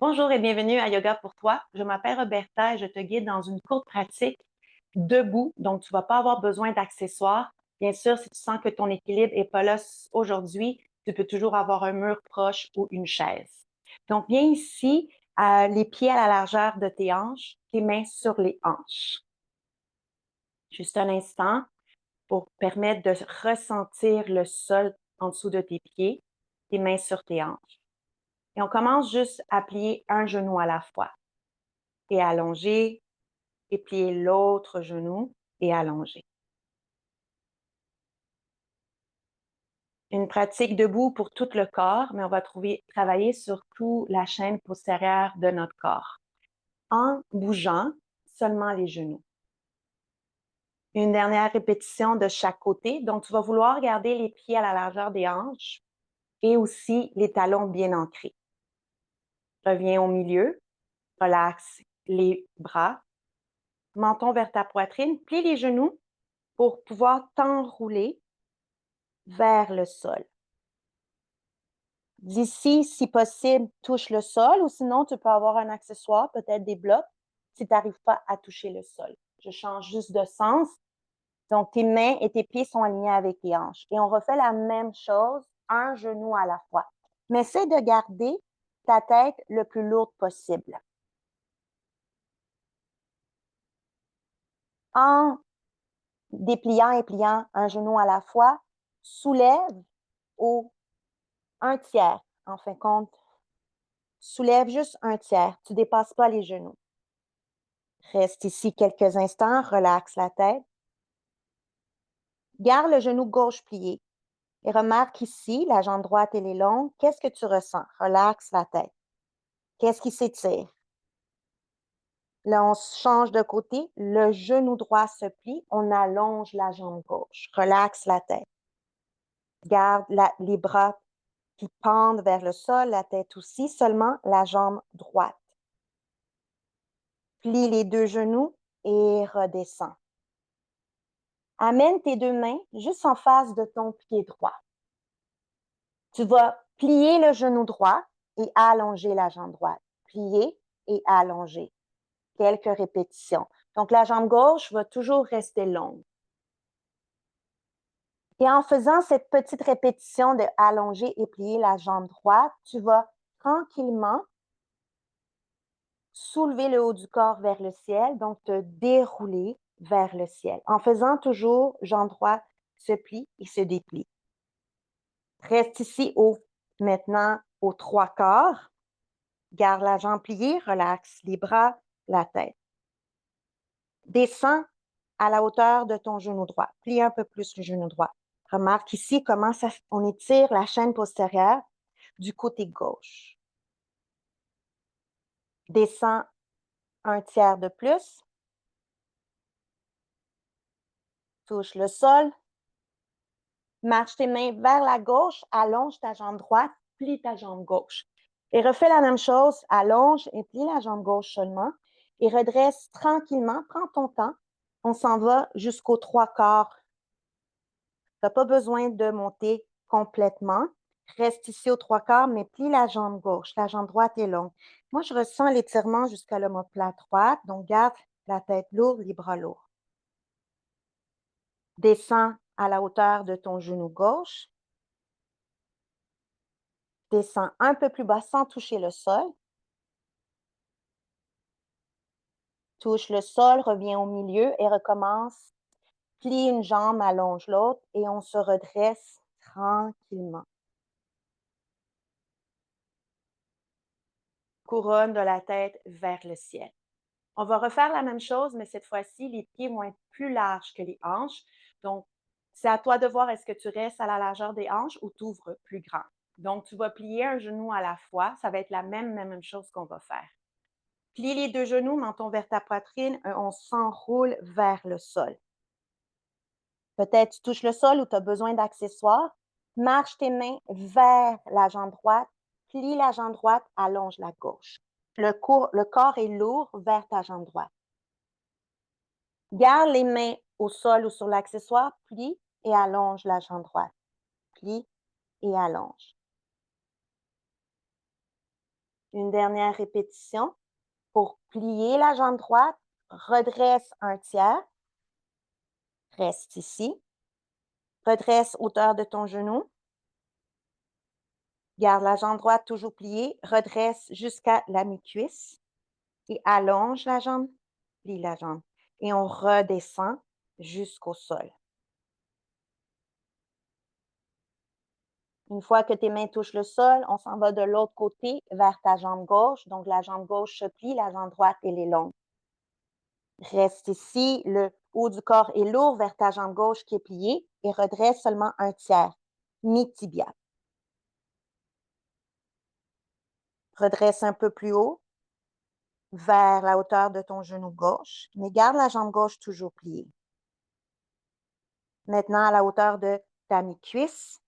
Bonjour et bienvenue à Yoga pour toi. Je m'appelle Roberta et je te guide dans une courte pratique debout, donc tu ne vas pas avoir besoin d'accessoires. Bien sûr, si tu sens que ton équilibre n'est pas là aujourd'hui, tu peux toujours avoir un mur proche ou une chaise. Donc, viens ici, les pieds à la largeur de tes hanches, tes mains sur les hanches. Juste un instant pour permettre de ressentir le sol en dessous de tes pieds, tes mains sur tes hanches. Et on commence juste à plier un genou à la fois et allonger, et plier l'autre genou et allonger. Une pratique debout pour tout le corps, mais on va travailler surtout la chaîne postérieure de notre corps en bougeant seulement les genoux. Une dernière répétition de chaque côté. Donc, tu vas vouloir garder les pieds à la largeur des hanches et aussi les talons bien ancrés. Reviens au milieu, relaxe les bras, menton vers ta poitrine, plie les genoux pour pouvoir t'enrouler vers le sol. D'ici, si possible, touche le sol ou sinon, tu peux avoir un accessoire, peut-être des blocs, si tu n'arrives pas à toucher le sol. Je change juste de sens. Donc, tes mains et tes pieds sont alignés avec tes hanches. Et on refait la même chose, un genou à la fois. Mais essaie de garder ta tête le plus lourde possible. En dépliant et pliant un genou à la fois, soulève au un tiers, en fin de compte. Soulève juste un tiers. Tu ne dépasses pas les genoux. Reste ici quelques instants, relaxe la tête. Garde le genou gauche plié et remarque ici, la jambe droite, elle est longue. Qu'est-ce que tu ressens? Relaxe la tête. Qu'est-ce qui s'étire? Là, on change de côté. Le genou droit se plie. On allonge la jambe gauche. Relaxe la tête. Garde les bras qui pendent vers le sol, la tête aussi, seulement la jambe droite. Plie les deux genoux et redescends. Amène tes deux mains juste en face de ton pied droit. Tu vas plier le genou droit et allonger la jambe droite. Plier et allonger. Quelques répétitions. Donc, la jambe gauche va toujours rester longue. Et en faisant cette petite répétition de allonger et plier la jambe droite, tu vas tranquillement soulever le haut du corps vers le ciel, donc te dérouler vers le ciel. En faisant toujours jambe droite se plie et se déplie. Reste ici maintenant aux trois quarts. Garde la jambe pliée, relaxe les bras, la tête. Descends à la hauteur de ton genou droit. Plie un peu plus le genou droit. Remarque ici comment on étire la chaîne postérieure du côté gauche. Descends un tiers de plus. Touche le sol. Marche tes mains vers la gauche, allonge ta jambe droite, plie ta jambe gauche. Et refais la même chose, allonge et plie la jambe gauche seulement et redresse tranquillement, prends ton temps. On s'en va jusqu'aux trois quarts. Tu n'as pas besoin de monter complètement. Reste ici aux trois quarts, mais plie la jambe gauche. La jambe droite est longue. Moi, je ressens l'étirement jusqu'à l'omoplate droite, donc garde la tête lourde, les bras lourds. Descends à la hauteur de ton genou gauche. Descends un peu plus bas sans toucher le sol. Touche le sol, reviens au milieu et recommence. Plie une jambe, allonge l'autre et on se redresse tranquillement. Couronne de la tête vers le ciel. On va refaire la même chose, mais cette fois-ci, les pieds vont être plus larges que les hanches. Donc, c'est à toi de voir est-ce que tu restes à la largeur des hanches ou tu ouvres plus grand. Donc, tu vas plier un genou à la fois. Ça va être la même chose qu'on va faire. Plie les deux genoux, menton vers ta poitrine, on s'enroule vers le sol. Peut-être tu touches le sol ou tu as besoin d'accessoires. Marche tes mains vers la jambe droite, plie la jambe droite, allonge la gauche. Le corps est lourd vers ta jambe droite. Garde les mains au sol ou sur l'accessoire, plie et allonge la jambe droite. Plie et allonge. Une dernière répétition. Pour plier la jambe droite, redresse un tiers, reste ici. Redresse hauteur de ton genou. Garde la jambe droite toujours pliée, redresse jusqu'à la mi-cuisse et allonge la jambe, plie la jambe. Et on redescend jusqu'au sol. Une fois que tes mains touchent le sol, on s'en va de l'autre côté vers ta jambe gauche. Donc, la jambe gauche se plie, la jambe droite, elle est longue. Reste ici, le haut du corps est lourd vers ta jambe gauche qui est pliée et redresse seulement un tiers, mi-tibia. Redresse un peu plus haut vers la hauteur de ton genou gauche, mais garde la jambe gauche toujours pliée. Maintenant, à la hauteur de ta mi-cuisse.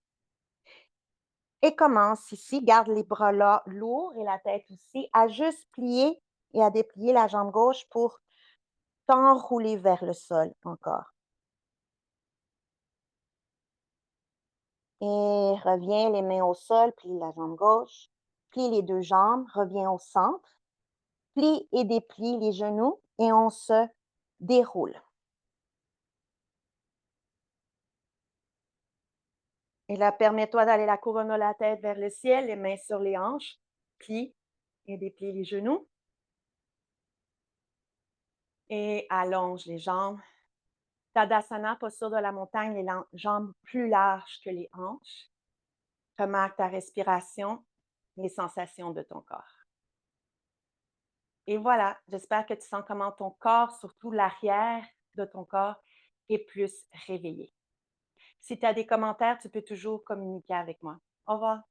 Et commence ici, garde les bras là lourds et la tête aussi, à juste plier et à déplier la jambe gauche pour t'enrouler vers le sol encore. Et reviens les mains au sol, plie la jambe gauche, plie les deux jambes, reviens au centre, plie et déplie les genoux et on se déroule. Et là, permets-toi d'aller la couronne de la tête vers le ciel, les mains sur les hanches, plie et déplie les genoux. Et allonge les jambes. Tadasana, posture de la montagne, les jambes plus larges que les hanches. Remarque ta respiration, les sensations de ton corps. Et voilà, j'espère que tu sens comment ton corps, surtout l'arrière de ton corps, est plus réveillé. Si tu as des commentaires, tu peux toujours communiquer avec moi. Au revoir.